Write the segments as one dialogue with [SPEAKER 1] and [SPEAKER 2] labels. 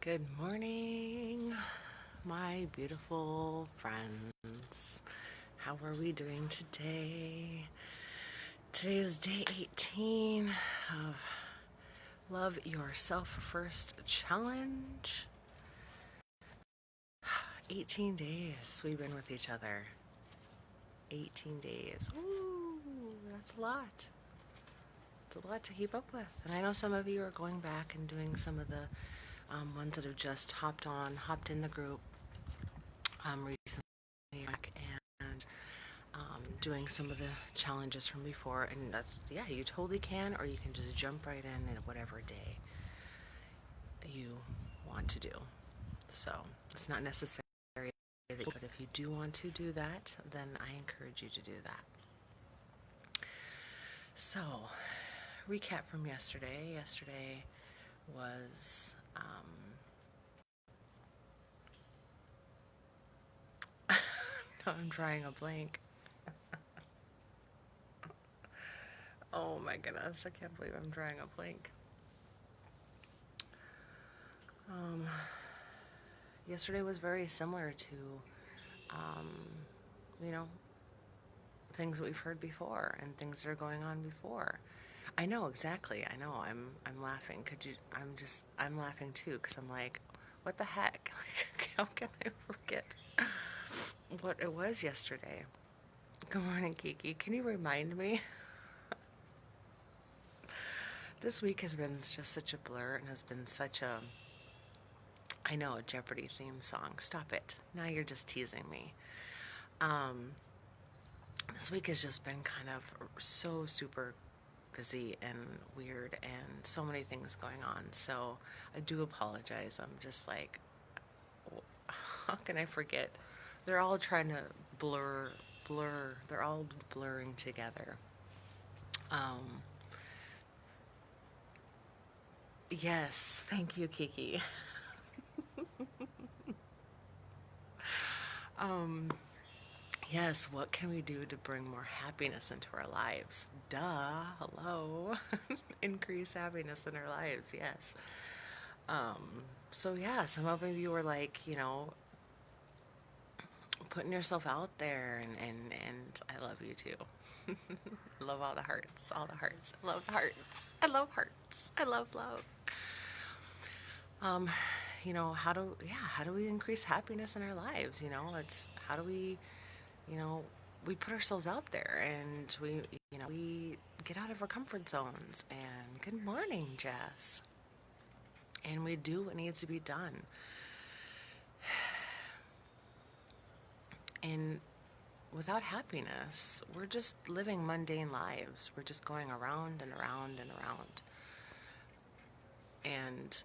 [SPEAKER 1] Good morning, my beautiful friends. How are we doing today? Today is day 18 of Love Yourself First Challenge. 18 days we've been with each other. 18 days. Ooh, that's a lot. It's a lot to keep up with. And I know some of you are going back and doing some of the ones that have just hopped in the group recently and doing some of the challenges from before. And that's, yeah, you totally can, or you can just jump right in whatever day you want to do. So it's not necessary, but if you do want to do that, then I encourage you to do that. So, recap from yesterday. Yesterday was no, I'm drawing a blank. Oh my goodness, I can't believe I'm drawing a blank. Yesterday was very similar to, um, you know, things that we've heard before and things that are going on before. I know exactly. I know. I'm laughing. I'm laughing too because I'm like, what the heck? Like, how can I forget what it was yesterday? Good morning, Kiki. Can you remind me? This week has been just such a blur and has been such a, I know, a Jeopardy theme song. Stop it. Now you're just teasing me. This week has just been kind of so super busy and weird and so many things going on. So I do apologize. I'm just like, how can I forget? They're all trying to blur. They're all blurring together. Um, yes, thank you, Kiki. Um, yes, what can we do to bring more happiness into our lives? Duh, hello. Increase happiness in our lives, yes. So yeah, some of you were like, putting yourself out there and I love you too. I love all the hearts, all the hearts. I love hearts. I love hearts. I love love. Um, how do we increase happiness in our lives? It's how do we put ourselves out there and we get out of our comfort zones. And good morning, Jess. And we do what needs to be done. And without happiness, we're just living mundane lives. We're just going around and around and around. And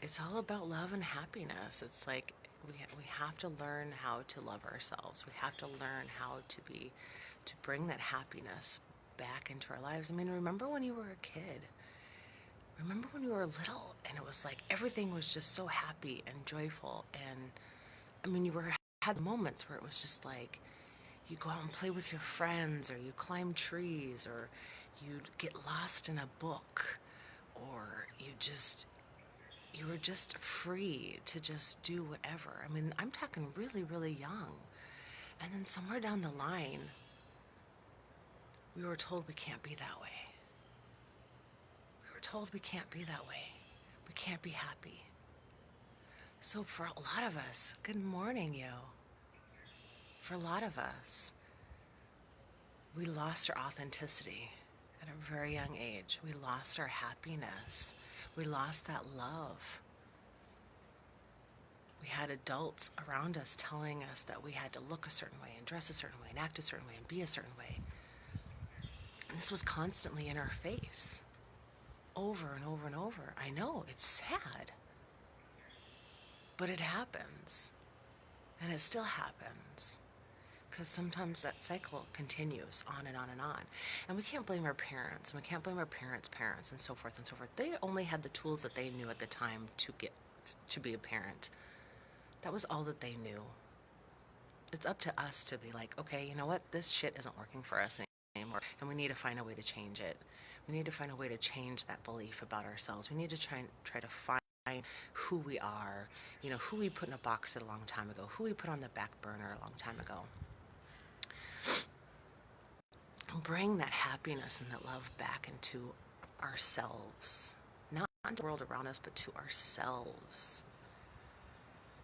[SPEAKER 1] it's all about love and happiness. It's like we have to learn how to love ourselves. We have to learn how to bring that happiness back into our lives. I mean, remember when you were a kid? Remember when you were little and it was like everything was just so happy and joyful, and I mean, had moments where it was just like you go out and play with your friends, or you climb trees, or you'd get lost in a book, or you were just free to just do whatever. I mean, I'm talking really, really young. And then somewhere down the line, we were told we can't be that way. We were told we can't be that way. We can't be happy. So for a lot of us, good morning, yo. For a lot of us, we lost our authenticity at a very young age. We lost our happiness. We lost that love. We had adults around us telling us that we had to look a certain way and dress a certain way and act a certain way and be a certain way. And this was constantly in our face, over and over and over. I know, it's sad, but it happens, and it still happens, because sometimes that cycle continues on and on and on. And we can't blame our parents, and we can't blame our parents' parents, and so forth and so forth. They only had the tools that they knew at the time to be a parent. That was all that they knew. It's up to us to be like, okay, you know what? This shit isn't working for us anymore, and we need to find a way to change it. We need to find a way to change that belief about ourselves. We need to try to find who we are, who we put in a box a long time ago, who we put on the back burner a long time ago. Bring that happiness and that love back into ourselves. Not into the world around us, but to ourselves.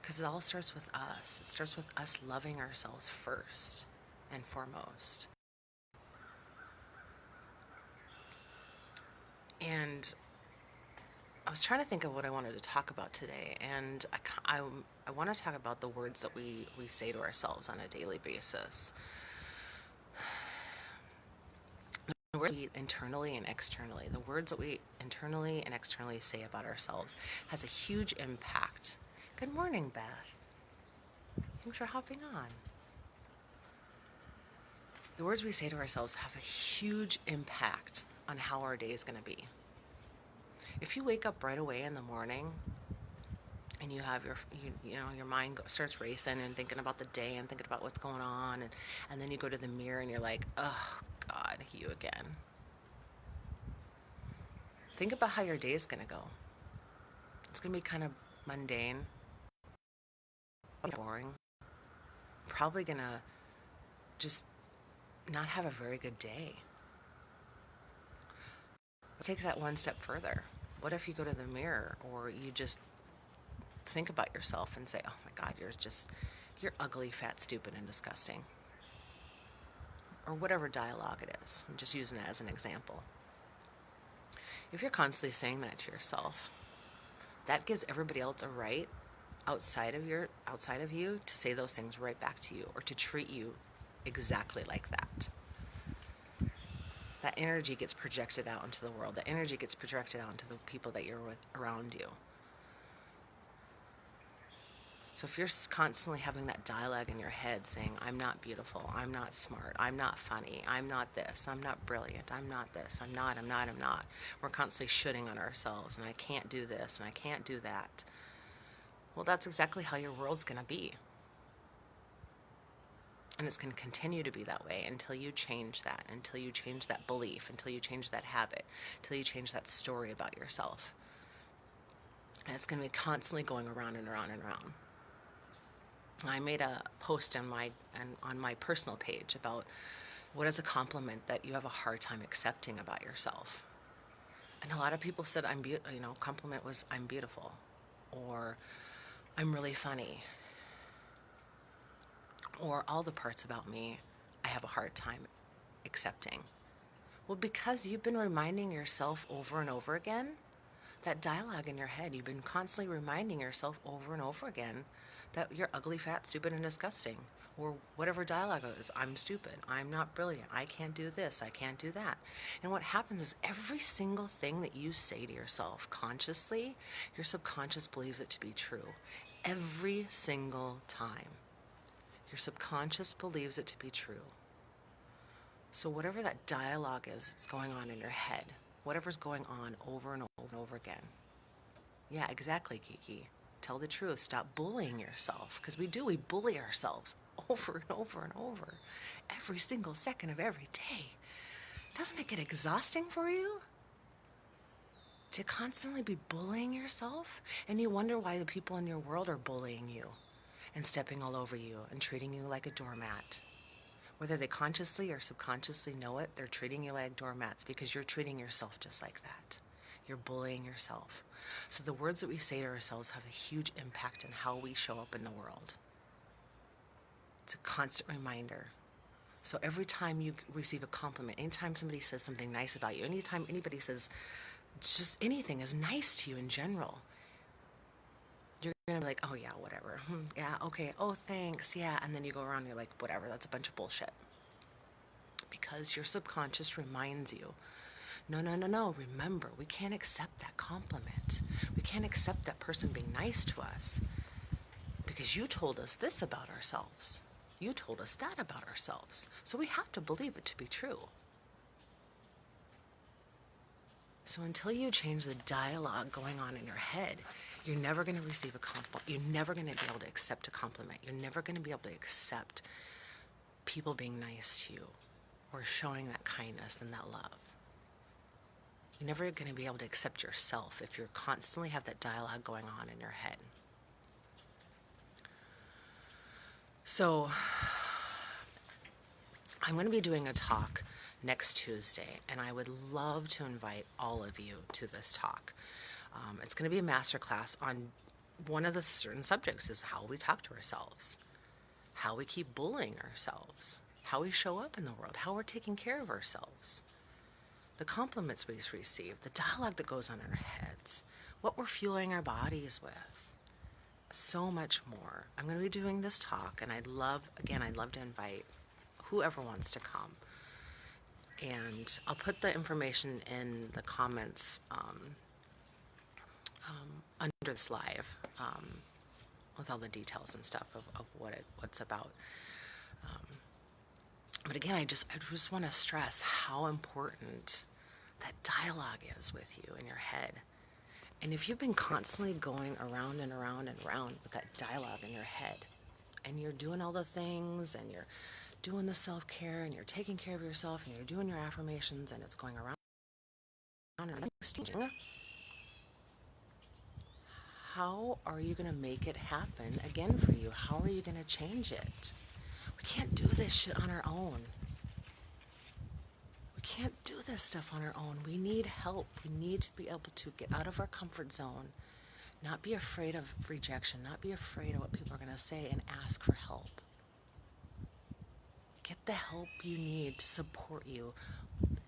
[SPEAKER 1] Because it all starts with us. It starts with us loving ourselves first and foremost. And I was trying to think of what I wanted to talk about today, and I want to talk about the words that we say to ourselves on a daily basis. The words we internally and externally, the words that we internally and externally say about ourselves has a huge impact. Good morning, Beth. Thanks for hopping on. The words we say to ourselves have a huge impact on how our day is going to be. If you wake up right away in the morning and you have your mind starts racing and thinking about the day and thinking about what's going on, and then you go to the mirror and you're like, oh God, you again. Think about how your day is going to go. It's going to be kind of mundane, boring, probably going to just not have a very good day. Take that one step further. What if you go to the mirror, or you just think about yourself and say, oh my God, you're ugly, fat, stupid, and disgusting. Or whatever dialogue it is. I'm just using it as an example. If you're constantly saying that to yourself, that gives everybody else a right outside of you to say those things right back to you, or to treat you exactly like that. That energy gets projected out into the world. That energy gets projected out into the people that you're with around you. So if you're constantly having that dialogue in your head saying, I'm not beautiful, I'm not smart, I'm not funny, I'm not this, I'm not brilliant, I'm not this, I'm not. We're constantly shooting on ourselves, and I can't do this, and I can't do that. Well, that's exactly how your world's going to be. And it's going to continue to be that way until you change that, until you change that belief, until you change that habit, until you change that story about yourself. And it's going to be constantly going around and around and around. I made a post on my personal page about what is a compliment that you have a hard time accepting about yourself. And a lot of people said compliment was I'm beautiful, or I'm really funny, or all the parts about me I have a hard time accepting. Well, because you've been reminding yourself over and over again, that dialogue in your head, you've been constantly reminding yourself over and over again that you're ugly, fat, stupid, and disgusting. Or whatever dialogue it is. I'm stupid. I'm not brilliant. I can't do this. I can't do that. And what happens is every single thing that you say to yourself consciously, your subconscious believes it to be true. Every single time. Your subconscious believes it to be true. So whatever that dialogue is that's going on in your head, whatever's going on over and over and over again. Yeah, exactly, Kiki. Tell the truth. Stop bullying yourself. Because we bully ourselves over and over and over. Every single second of every day. Doesn't it get exhausting for you? To constantly be bullying yourself? And you wonder why the people in your world are bullying you and stepping all over you and treating you like a doormat. Whether they consciously or subconsciously know it, they're treating you like doormats because you're treating yourself just like that. You're bullying yourself. So the words that we say to ourselves have a huge impact on how we show up in the world. It's a constant reminder. So every time you receive a compliment, anytime somebody says something nice about you, anytime anybody says just anything is nice to you in general, you're going to be like, oh yeah, whatever. Yeah, okay, oh thanks, yeah. And then you go around and you're like, whatever, that's a bunch of bullshit. Because your subconscious reminds you, no. Remember, we can't accept that compliment. We can't accept that person being nice to us because you told us this about ourselves. You told us that about ourselves. So we have to believe it to be true. So until you change the dialogue going on in your head, you're never going to receive a compliment. You're never going to be able to accept a compliment. You're never going to be able to accept people being nice to you or showing that kindness and that love. You're never going to be able to accept yourself if you constantly have that dialogue going on in your head. So I'm going to be doing a talk next Tuesday, and I would love to invite all of you to this talk. It's going to be a masterclass on one of the certain subjects is how we talk to ourselves, how we keep bullying ourselves, how we show up in the world, how we're taking care of ourselves, the compliments we receive, the dialogue that goes on in our heads, what we're fueling our bodies with, so much more. I'm going to be doing this talk, and I'd love to invite whoever wants to come. And I'll put the information in the comments under this live with all the details and stuff of what's about. But again, I just want to stress how important that dialogue is with you in your head. And if you've been constantly going around and around and around with that dialogue in your head, and you're doing all the things, and you're doing the self-care, and you're taking care of yourself, and you're doing your affirmations, and it's going around and around, changing, how are you going to make it happen again for you? How are you going to change it? We can't do this shit on our own. We can't do this stuff on our own. We need help. We need to be able to get out of our comfort zone, not be afraid of rejection, not be afraid of what people are going to say, and ask for help. Get the help you need to support you,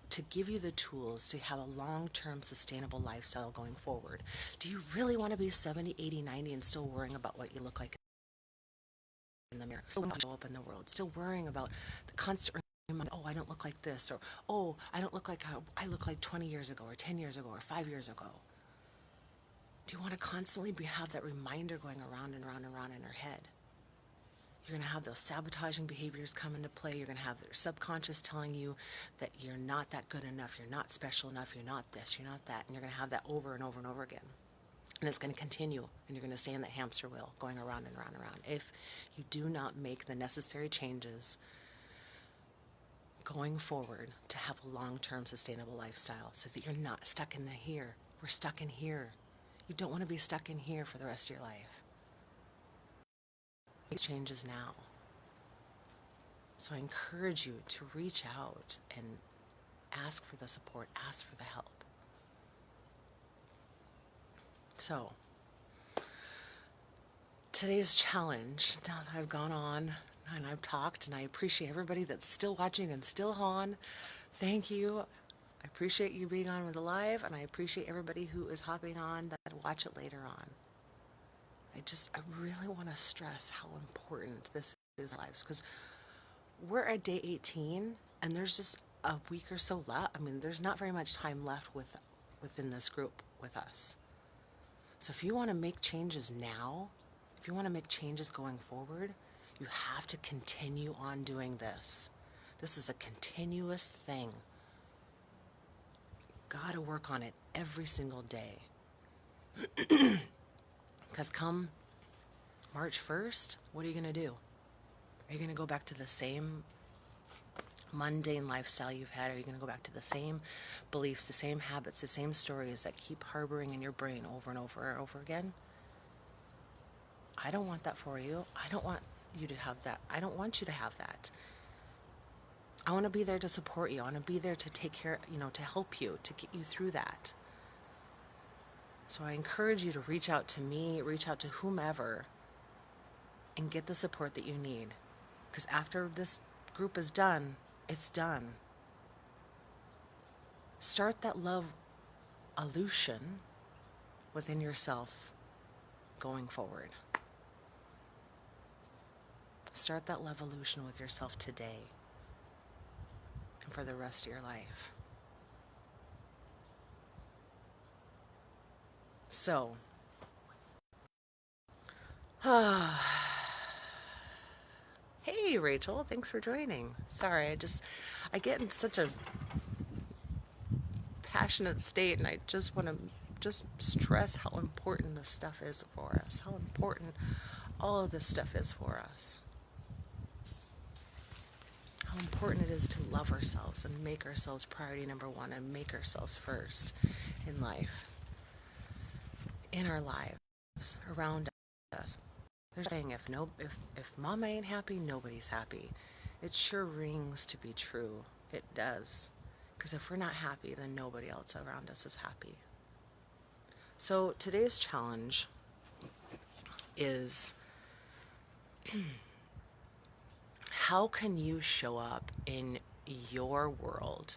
[SPEAKER 1] to give you the tools to have a long-term sustainable lifestyle going forward. Do you really want to be 70, 80, 90 and still worrying about what you look like in the mirror? Still show up in the world, still worrying about the constant reminder, oh, I don't look like this, or oh, I don't look like how I looked like 20 years ago, or 10 years ago, or 5 years ago? Do you want to constantly have that reminder going around and around and around in your head? You're going to have those sabotaging behaviors come into play. You're going to have your subconscious telling you that you're not that good enough, you're not special enough, you're not this, you're not that. And you're going to have that over and over and over again. And it's going to continue, and you're going to stay in that hamster wheel going around and around and around if you do not make the necessary changes going forward to have a long-term sustainable lifestyle so that you're not stuck in the here. We're stuck in here. You don't want to be stuck in here for the rest of your life. Changes now. So I encourage you to reach out and ask for the support, ask for the help. So today's challenge, now that I've gone on and I've talked, and I appreciate everybody that's still watching and still on. Thank you. I appreciate you being on with the live, and I appreciate everybody who is hopping on that watch it later on. I really want to stress how important this is in our lives, because we're at day 18, and there's just a week or so left. I mean, there's not very much time left within this group with us. So if you want to make changes now, if you want to make changes going forward, you have to continue on doing this. This is a continuous thing. Got to work on it every single day. Because come March 1st, what are you going to do? Are you going to go back to the same mundane lifestyle you've had? Are you going to go back to the same beliefs, the same habits, the same stories that keep harboring in your brain over and over and over again? I don't want that for you. I don't want you to have that. I don't want you to have that. I want to be there to support you. I want to be there to take care, to help you, to get you through that. So I encourage you to reach out to me, reach out to whomever, and get the support that you need. Because after this group is done, it's done. Start that love illusion within yourself going forward. Start that love illusion with yourself today and for the rest of your life. So, hey Rachel, thanks for joining. Sorry, I get in such a passionate state, and I just want to stress how important this stuff is for us, how important all of this stuff is for us. how important it is to love ourselves and make ourselves priority number one and make ourselves first in life, in our lives, around us. They're saying if mama ain't happy, nobody's happy. It sure rings to be true. It does. Because if we're not happy, then nobody else around us is happy. So today's challenge is how can you show up in your world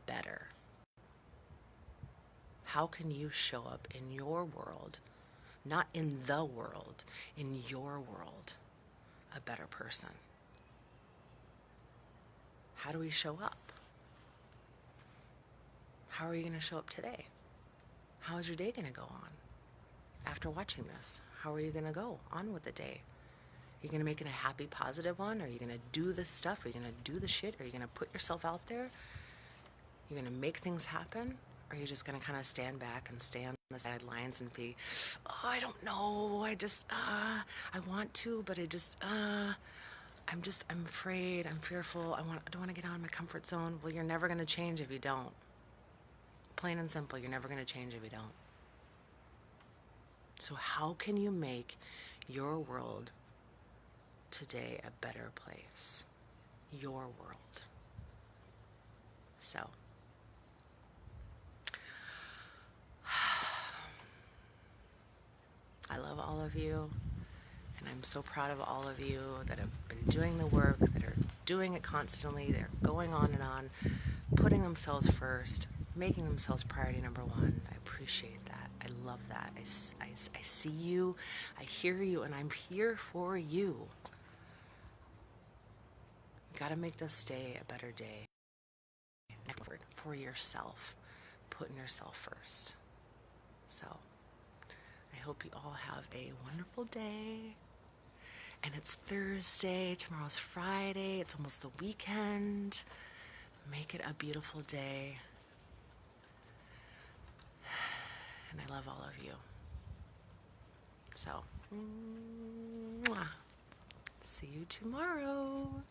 [SPEAKER 1] better? How can you show up in your world, not in the world, in your world, a better person? How do we show up? How are you going to show up today? How is your day going to go on? After watching this, how are you going to go on with the day? Are you going to make it a happy, positive one? Are you going to do the stuff? Are you going to do the shit? Are you going to put yourself out there? You're going to make things happen? Or are you just going to kind of stand back and stay on the sidelines and be, oh, I don't know. I want to, but I'm afraid. I'm fearful. I don't want to get out of my comfort zone. Well, you're never going to change if you don't. Plain and simple, you're never going to change if you don't. So how can you make your world today a better place? Your world. So, I love all of you, and I'm so proud of all of you that have been doing the work, that are doing it constantly, they're going on, putting themselves first, making themselves priority number one. I appreciate that. I love that. I see you, I hear you, and I'm here for you. You gotta make this day a better day for yourself, putting yourself first. So, I hope you all have a wonderful day. And it's Thursday, tomorrow's Friday, it's almost the weekend. Make it a beautiful day. And I love all of you. So, mwah. See you tomorrow.